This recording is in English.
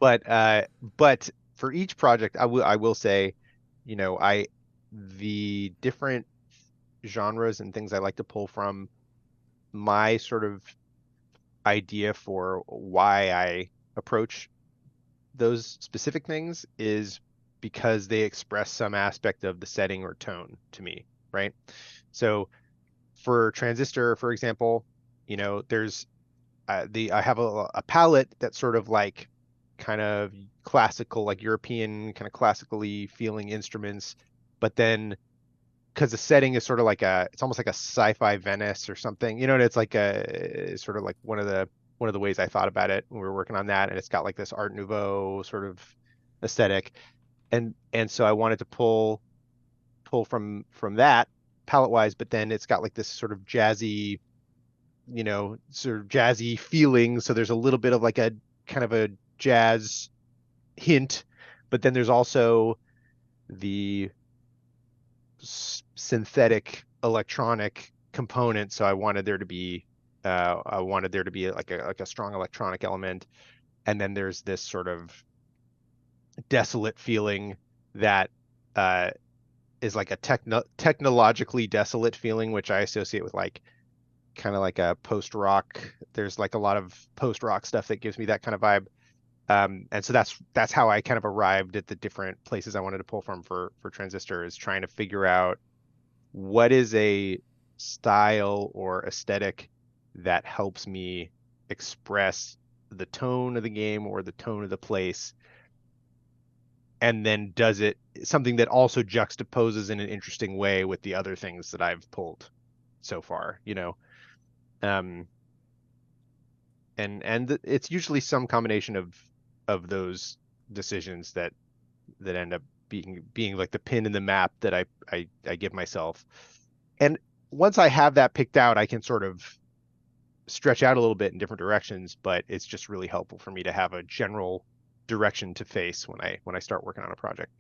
but for each project, I will say, you know, the different genres and things I like to pull from, my sort of idea for why I approach those specific things is because they express some aspect of the setting or tone to me, right? So for Transistor, for example, there's the I have a palette that's sort of like kind of classical, like European kind of classically feeling instruments, but then because the setting is sort of like it's almost like a sci-fi Venice or something, and it's like sort of like one of the ways I thought about it when we were working on that, and it's got like this Art Nouveau sort of aesthetic, and so I wanted to pull from that palette wise, but then it's got like this sort of jazzy feeling. So there's a little bit of like a kind of a jazz hint, but then there's also the synthetic electronic component. So I wanted there to be like a strong electronic element, and then there's this sort of desolate feeling that uh, is like a technologically desolate feeling, which I associate with like kind of like a post rock. There's like a lot of post rock stuff that gives me that kind of vibe. And so that's how I kind of arrived at the different places I wanted to pull from for Transistor, is trying to figure out what is a style or aesthetic that helps me express the tone of the game or the tone of the place, and then does it something that also juxtaposes in an interesting way with the other things that I've pulled so far. Um, and it's usually some combination of those decisions that end up being like the pin in the map that I give myself. And once I have that picked out, I can sort of stretch out a little bit in different directions, but it's just really helpful for me to have a general direction to face when I start working on a project.